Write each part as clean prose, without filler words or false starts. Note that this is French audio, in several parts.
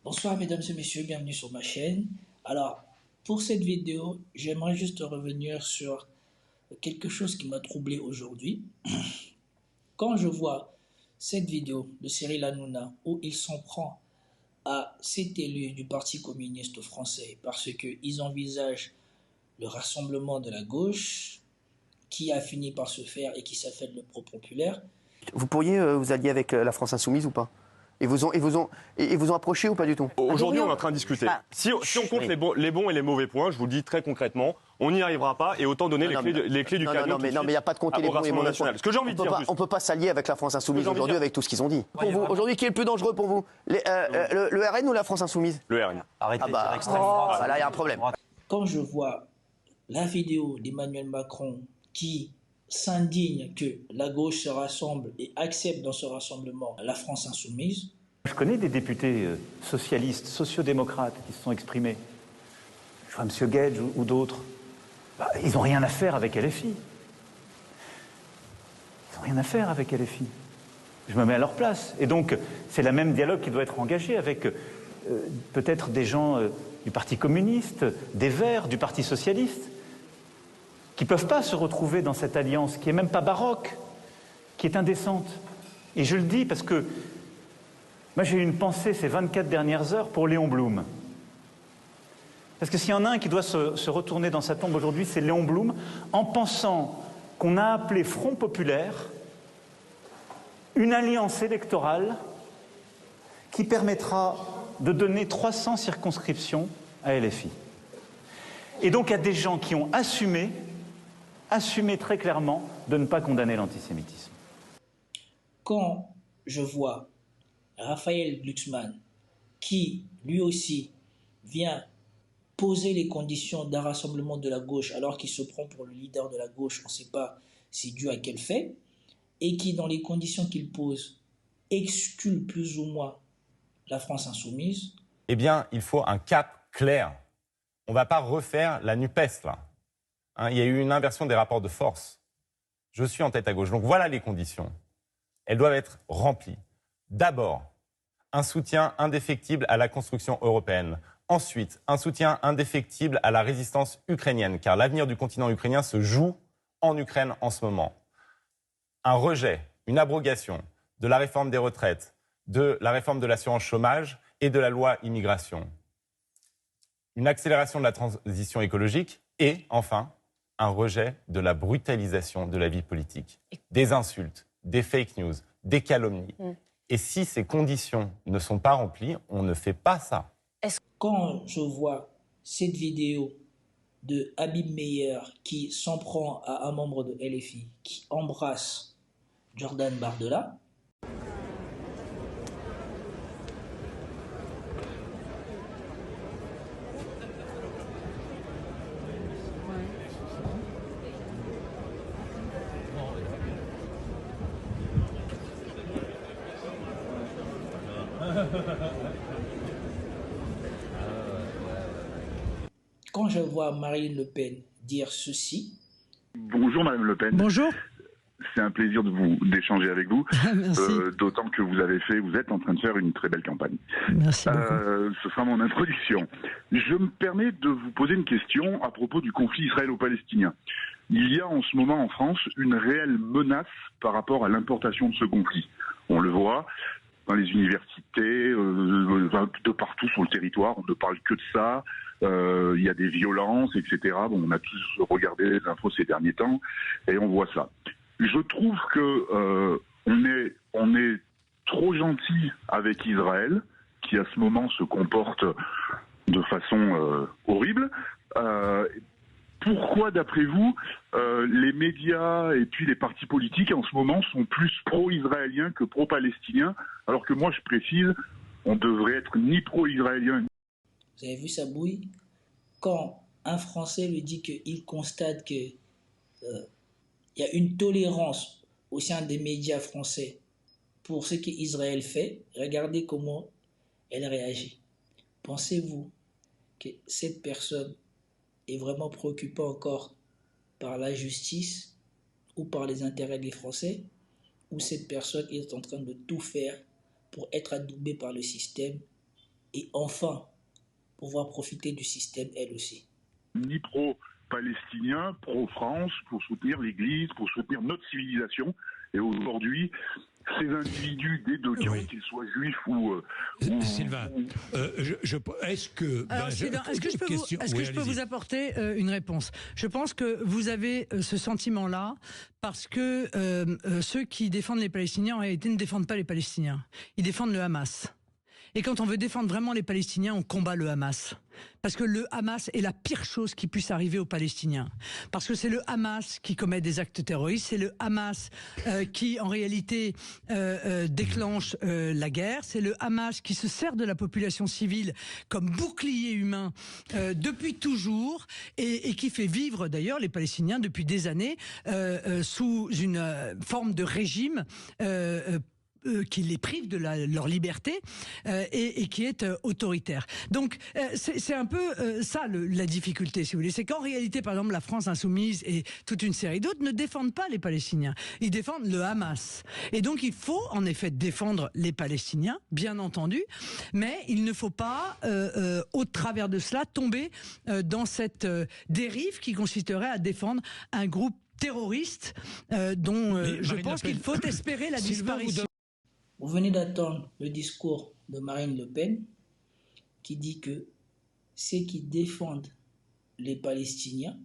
Bonsoir mesdames et messieurs, bienvenue sur ma chaîne. Alors, pour cette vidéo, j'aimerais juste revenir sur quelque chose qui m'a troublé aujourd'hui. Quand je vois cette vidéo de Cyril Hanouna où il s'en prend à cet élu du Parti communiste français parce qu'ils envisagent le rassemblement de la gauche qui a fini par se faire et qui s'appelle le Pro Populaire. Vous pourriez vous allier avec la France Insoumise ou pas? Ils vous ont approché ou pas du tout? Aujourd'hui, on est en train de discuter. Si on compte les bons et les mauvais points, je vous le dis très concrètement, on n'y arrivera pas et autant donner les clés du camion. Non, mais il n'y a pas de compter les bons et les mauvais points. Ce que j'ai envie de dire, on ne peut pas s'allier avec la France Insoumise aujourd'hui avec tout ce qu'ils ont dit. Pour vous, aujourd'hui, qui est le plus dangereux pour vous? Le RN ou la France Insoumise? Le RN. Arrêtez de dire extrême droite. Là, il y a un problème. Quand je vois la vidéo d'Emmanuel Macron qui s'indigne que la gauche se rassemble et accepte dans ce rassemblement la France Insoumise. Je connais des députés socialistes, sociodémocrates qui se sont exprimés. Je vois M. Guedj ou d'autres. Ils n'ont rien à faire avec LFI. Ils n'ont rien à faire avec LFI. Je me mets à leur place. Et donc, c'est le même dialogue qui doit être engagé avec peut-être des gens du Parti communiste, des Verts, du Parti socialiste, qui ne peuvent pas se retrouver dans cette alliance qui n'est même pas baroque, qui est indécente. Et je le dis parce que moi j'ai eu une pensée ces 24 dernières heures pour Léon Blum. Parce que s'il y en a un qui doit se retourner dans sa tombe aujourd'hui, c'est Léon Blum, en pensant qu'on a appelé Front Populaire une alliance électorale qui permettra de donner 300 circonscriptions à LFI. Et donc il y a des gens qui ont assumé très clairement de ne pas condamner l'antisémitisme. Quand je vois Raphaël Glucksmann, qui lui aussi vient poser les conditions d'un rassemblement de la gauche alors qu'il se prend pour le leader de la gauche, on ne sait pas c'est dû à quel fait, et qui dans les conditions qu'il pose exclut plus ou moins la France Insoumise. Eh bien, il faut un cap clair. On ne va pas refaire la NUPES là. Il y a eu une inversion des rapports de force. Je suis en tête à gauche. Donc voilà les conditions. Elles doivent être remplies. D'abord, un soutien indéfectible à la construction européenne. Ensuite, un soutien indéfectible à la résistance ukrainienne, car l'avenir du continent ukrainien se joue en Ukraine en ce moment. Un rejet, une abrogation de la réforme des retraites, de la réforme de l'assurance chômage et de la loi immigration. Une accélération de la transition écologique et, enfin, un rejet de la brutalisation de la vie politique. Des insultes, des fake news, des calomnies. Et si ces conditions ne sont pas remplies, on ne fait pas ça. Quand je vois cette vidéo de Habib Meyer qui s'en prend à un membre de LFI, qui embrasse Jordan Bardella, quand je vois Marine Le Pen dire ceci... Bonjour Madame Le Pen. Bonjour. C'est un plaisir d'échanger avec vous. Merci. D'autant que vous êtes en train de faire une très belle campagne. Merci beaucoup. Ce sera mon introduction. Je me permets de vous poser une question à propos du conflit israélo-palestinien. Il y a en ce moment en France une réelle menace par rapport à l'importation de ce conflit. On le voit dans les universités, de partout sur le territoire, on ne parle que de ça. Il y a des violences, etc. Bon, on a tous regardé les infos ces derniers temps et on voit ça. Je trouve que on est trop gentil avec Israël, qui à ce moment se comporte de façon horrible. Pourquoi, d'après vous, les médias et puis les partis politiques en ce moment sont plus pro-israéliens que pro-palestiniens, alors que moi je précise, on devrait être ni pro-israélien. Vous avez vu sa bouille? Quand un Français lui dit qu'il constate qu'il y a une tolérance au sein des médias français pour ce qu'Israël fait, regardez comment elle réagit. Pensez-vous que cette personne est vraiment préoccupée encore par la justice ou par les intérêts des Français, ou cette personne est en train de tout faire pour être adoubée par le système et enfin pouvoir profiter du système elle aussi. Ni pro-palestinien, pro-France, pour soutenir l'Église, pour soutenir notre civilisation. Et aujourd'hui, ces individus des deux camps, qu'ils soient juifs ou Sylvain, est-ce que... Sylvain, est-ce que je peux vous apporter une réponse? Je pense que vous avez ce sentiment-là parce que ceux qui défendent les Palestiniens, en réalité, ne défendent pas les Palestiniens. Ils défendent le Hamas. Et quand on veut défendre vraiment les Palestiniens, on combat le Hamas. Parce que le Hamas est la pire chose qui puisse arriver aux Palestiniens. Parce que c'est le Hamas qui commet des actes terroristes, c'est le Hamas qui, en réalité, déclenche la guerre, c'est le Hamas qui se sert de la population civile comme bouclier humain depuis toujours et qui fait vivre d'ailleurs les Palestiniens depuis des années sous une forme de régime qui les prive de leur liberté et qui est autoritaire. Donc c'est un peu ça la difficulté, si vous voulez. C'est qu'en réalité, par exemple, la France insoumise et toute une série d'autres ne défendent pas les Palestiniens. Ils défendent le Hamas. Et donc il faut en effet défendre les Palestiniens, bien entendu, mais il ne faut pas, au travers de cela, tomber dans cette dérive qui consisterait à défendre un groupe terroriste dont je pense qu'il faut espérer la disparition. Vous venez d'entendre le discours de Marine Le Pen qui dit que ceux qui défendent les Palestiniens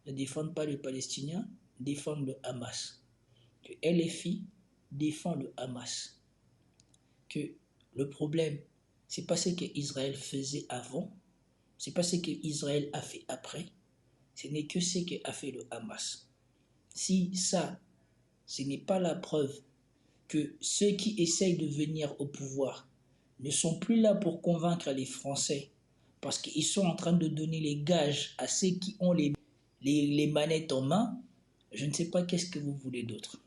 ne défendent pas les Palestiniens, défendent le Hamas. Que LFI défend le Hamas. Que le problème, c'est pas ce qu'Israël faisait avant, c'est pas ce qu'Israël a fait après, ce n'est que ce qu'a fait le Hamas. Si ça, ce n'est pas la preuve que ceux qui essayent de venir au pouvoir ne sont plus là pour convaincre les Français, parce qu'ils sont en train de donner les gages à ceux qui ont les manettes en main, je ne sais pas qu'est-ce que vous voulez d'autre.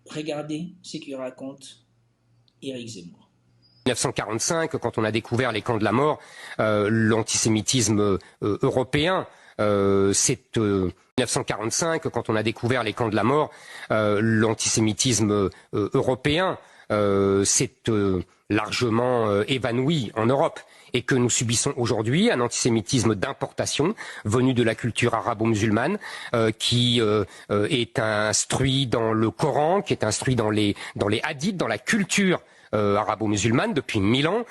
Regardez ce que raconte Éric Zemmour. 1945, quand on a découvert les camps de la mort, l'antisémitisme européen, c'est 1945, quand on a découvert les camps de la mort, l'antisémitisme européen s'est largement évanoui en Europe et que nous subissons aujourd'hui un antisémitisme d'importation venu de la culture arabo-musulmane qui est instruit dans le Coran, qui est instruit dans les hadiths, dans la culture arabo-musulmane depuis 1000 ans,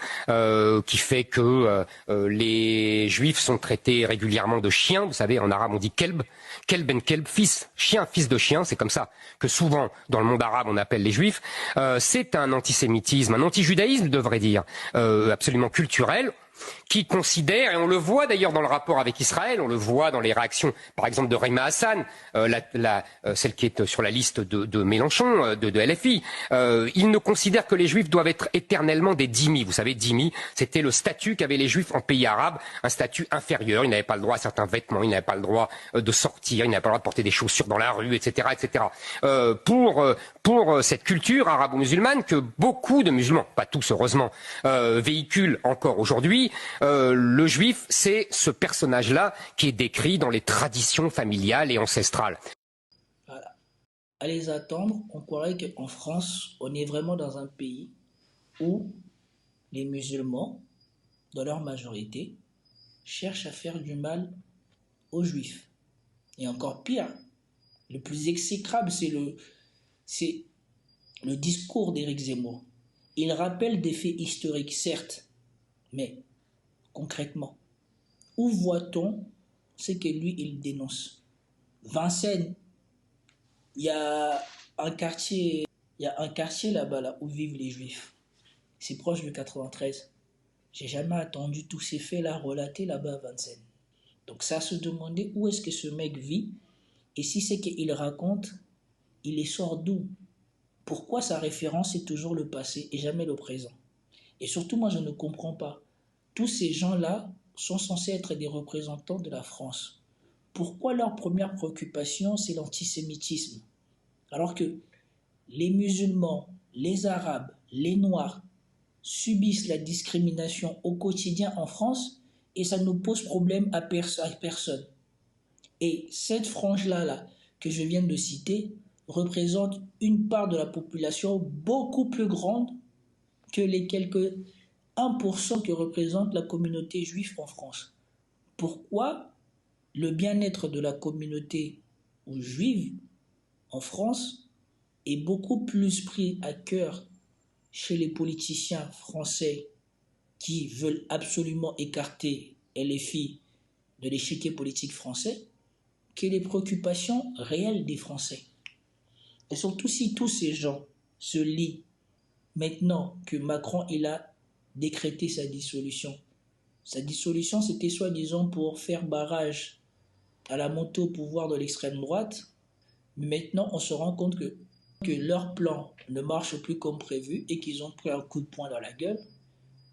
qui fait que les juifs sont traités régulièrement de chiens. Vous savez, en arabe on dit kelb, kelb en kelb, fils, chien, fils de chien. C'est comme ça que souvent dans le monde arabe on appelle les juifs. C'est un antisémitisme, un antijudaïsme devrait dire, absolument culturel, qui considère, et on le voit d'ailleurs dans le rapport avec Israël, on le voit dans les réactions, par exemple, de Rima Hassan, celle qui est sur la liste de Mélenchon, de LFI, il ne considère que les Juifs doivent être éternellement des dhimmi. Vous savez, dhimmi, c'était le statut qu'avaient les Juifs en pays arabes, un statut inférieur. Ils n'avaient pas le droit à certains vêtements, ils n'avaient pas le droit de sortir, ils n'avaient pas le droit de porter des chaussures dans la rue, etc., etc. Pour cette culture arabo-musulmane que beaucoup de musulmans, pas tous heureusement, véhiculent encore aujourd'hui, le juif, c'est ce personnage-là qui est décrit dans les traditions familiales et ancestrales. Voilà. À les attendre, on croirait qu'en France, on est vraiment dans un pays où les musulmans, dans leur majorité, cherchent à faire du mal aux juifs. Et encore pire, le plus exécrable, c'est le discours d'Éric Zemmour. Il rappelle des faits historiques, certes, mais concrètement, où voit-on ce que lui, il dénonce? Vincennes, il y a un quartier là-bas là, où vivent les Juifs. C'est proche du 93. J'ai jamais attendu tous ces faits-là relatés là-bas à Vincennes. Donc ça se demander où est-ce que ce mec vit et si c'est qu'il raconte, il est sort d'où? Pourquoi sa référence est toujours le passé et jamais le présent? Et surtout, moi, je ne comprends pas. Tous ces gens-là sont censés être des représentants de la France. Pourquoi leur première préoccupation, c'est l'antisémitisme? Alors que les musulmans, les arabes, les noirs subissent la discrimination au quotidien en France et ça ne pose problème à personne. Et cette frange-là que je viens de citer représente une part de la population beaucoup plus grande que les quelques 1% que représente la communauté juive en France. Pourquoi le bien-être de la communauté juive en France est beaucoup plus pris à cœur chez les politiciens français qui veulent absolument écarter LFI de l'échiquier politique français que les préoccupations réelles des Français. Et surtout si tous ces gens se lient maintenant que Macron il a décrété sa dissolution. Sa dissolution, c'était soi-disant pour faire barrage à la montée au pouvoir de l'extrême droite. Mais maintenant, on se rend compte que leur plan ne marche plus comme prévu et qu'ils ont pris un coup de poing dans la gueule.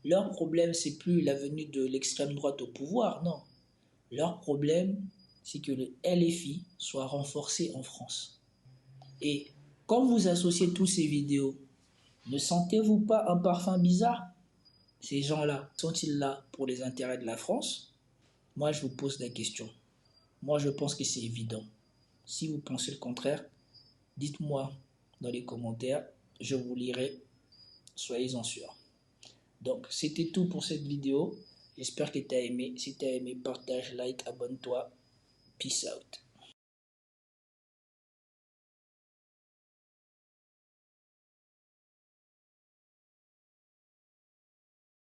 Leur problème, c'est plus la venue de l'extrême droite au pouvoir, non. Leur problème, c'est que le LFI soit renforcé en France. Et quand vous associez tous ces vidéos, ne sentez-vous pas un parfum bizarre? Ces gens-là, sont-ils là pour les intérêts de la France? Moi, je vous pose la question. Moi, je pense que c'est évident. Si vous pensez le contraire, dites-moi dans les commentaires, je vous lirai, soyez-en sûrs. Donc, c'était tout pour cette vidéo. J'espère que tu as aimé. Si tu as aimé, partage, like, abonne-toi. Peace out.